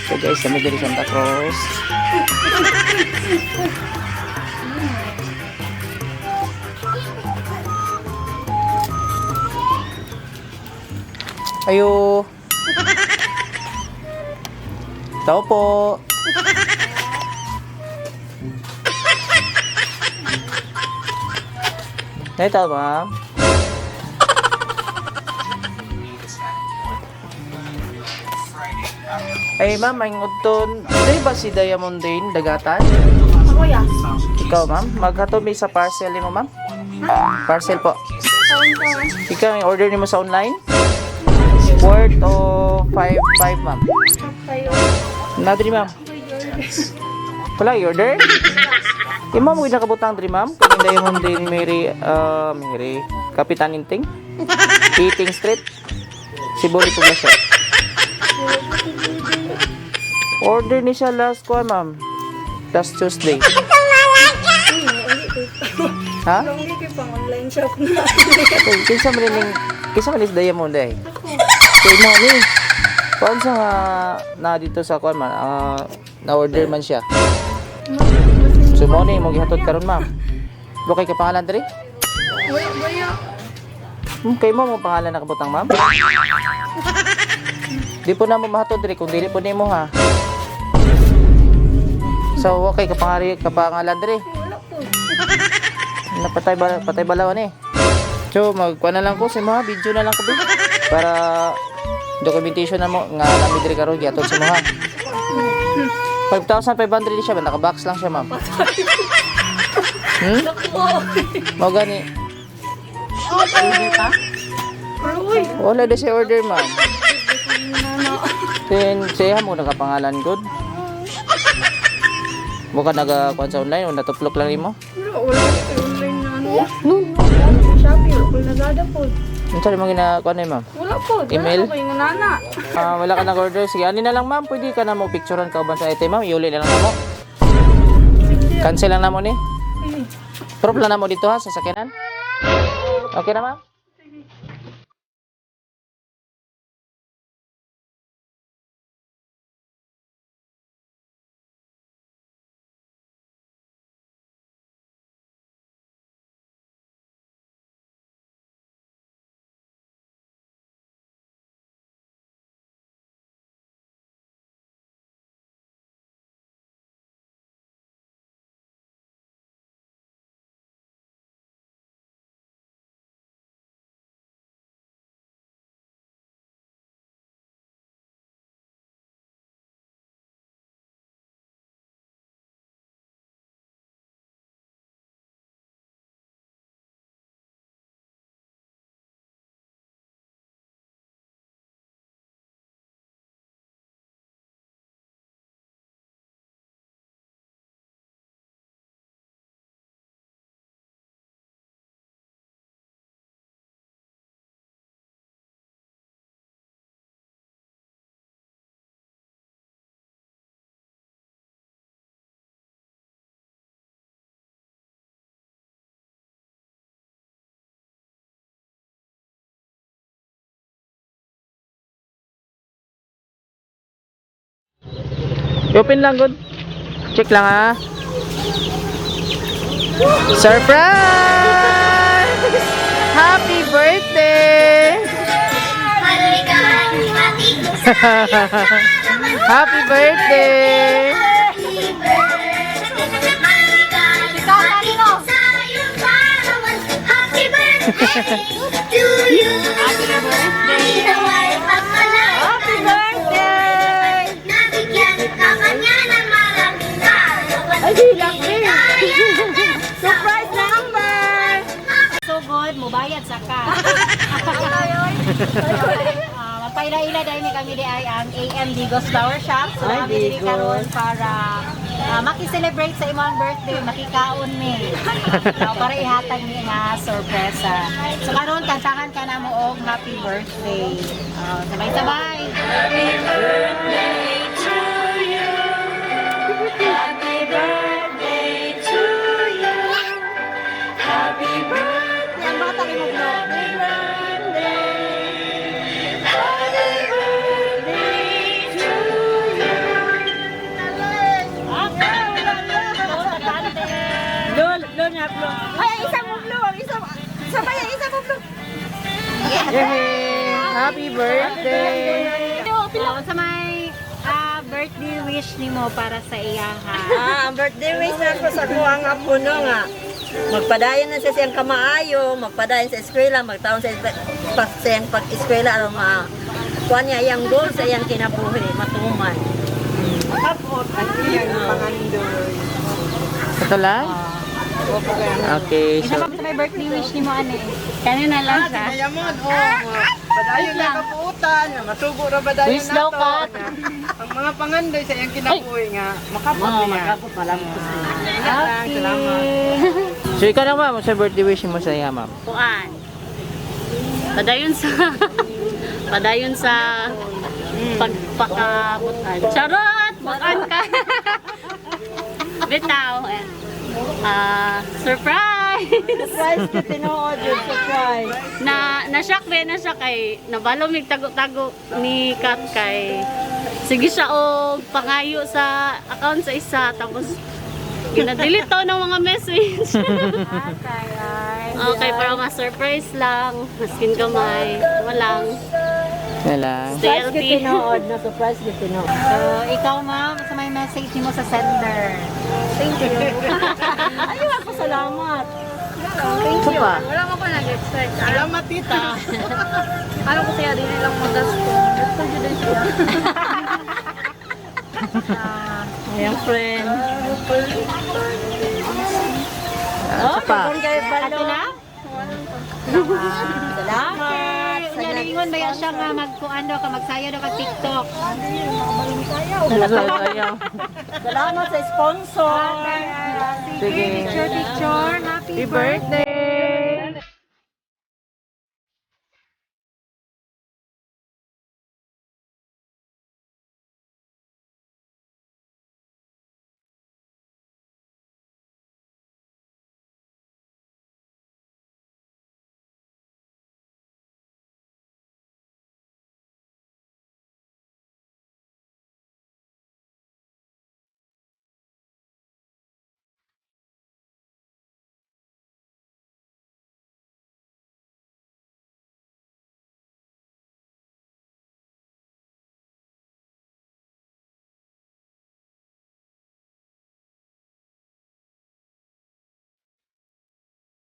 So guys, kami dari Santa Cruz. Ayo. Tao po. Naitaw ma'am. Ay ma'am, ang udton. Di ba si Diamond Dane, dagatan? Ako ya. Ikaw ma'am, maghatod may sa parcel mo ma'am? Parcel po. Taon-taon. Ikaw, yung order mo sa online? Worth o 5 ma'am? Tayo. Nadri ma'am. Wala i-order? Eh ma'am, huwag nakabutang dri ma'am. Kung Diamond Dane, Mary, Kapitan Inting. Eating Street. Sibuli Poblacion. Order ni siya last ko ma'am. Last Tuesday. Ha? Long hindi pang online shop na. Kinsa man is Diamond eh. Kay mo ni. Kuan sa na dito sa kuan man, na order man siya. So mo ni mo gihatod karon ma'am. Bro kay ka pangalan diri? Waya. Kay mo pangalan nakabutang ma'am? Di po na mo mahatod diri kung dili po nimo ha. So okay kapangalan diri. Wala po. Patay balawan eh. So magkuha na lang ko sa mga video na lang ko din para documentation na mo nga nami diri karon giatod sa mga 5,500 din siya ba naka-box lang siya ma'am. Mo gani. Order ka? Uy. Wala na siya order ma'am. Then siya mo nakapangalan good. Bukan nagakuan sa online o natuplok lang nimo. Wala kayo online na ano. Shopee, wala ko nagada po. Unsa mo ginakuan ni ma'am? Wala po. Email? Wala ko yung nana. Wala ka nag-order. Sige, ani na lang ma'am. Pwede ka na mo picturean ka uban sa item ma'am. Iuli na lang mo. Cancel lang na mo ni. Proof lang na mo dito ha sa sakyanan. Okay na ma'am? Open lang good. Check lang ha. Surprise! Happy birthday! Happy birthday! To you, happy birthday, happy birthday. Nabigyan ka kanya ng maraming Surprise number! So good, mubayad sa ka. Magpaila-ila dahil kami di ay ang AM Digos Flower Shop. So Ay, kami dili Digos. karon para maki-celebrate sa imong birthday, makikaon mi. Para ihatag ni nga sorpresa. So karon kantahan ka na mo og happy birthday. Sabay-sabay. Happy birthday to you. Happy birthday to you. Happy birthday. Yan bata ni mo Happy birthday. Happy birthday to birthday wish nimo para sa iya ha? Ang birthday wish na ko sa kuha nga puno nga. Magpadayon na siya siyang kamaayo, magpadayon sa eskwela, magtaon sa siyang pag-eskwela, aron kuha niya iyang goal sa iyang kinabuhi, matuman. Tapos, ang iyang pangandoy. Ito lang? Okay, Isa so pa sa may birthday wish nimo ani. Kanina lang siya. Mayamon, padayon na kapuutan, matubo ra badayon Wish daw, Kat. Ang mga pangandoy sa iyang kinabuhi nga, makapot niya. Makapot, malamot. Salamat. so ikaw na ma'am, sa birthday wish mo sa iya ma'am. Kuan. Padayon sa pagpakabutan. Charot! Bukan ka. Bitaw. Surprise! Surprise ka tinuod yun, surprise. Na-shock na siya kay nabalo mig tago-tago ni Kat kay sige siya og pangayo sa account sa isa tapos gina-delete to ng mga message. Okay, para ma-surprise lang. Maskin kamay. Walang. Wala. Stay healthy. na surprise ka tinuod. So, ikaw ma'am, sa may message nimo sa sender. Thank you. Ayaw ako, salamat. Thank you. pa? Wala mo ko nag-expect. Salamat, tita. Ayaw ko siya din nilang magasto. Gasto ko din siya. Ayan, friend. Ito pa. Ato na? Salamat. Unya ba siya nga magkuan daw ka magsayaw daw ka TikTok. Ayaw. Salamat sa sponsor. Sige. Picture. Happy birthday.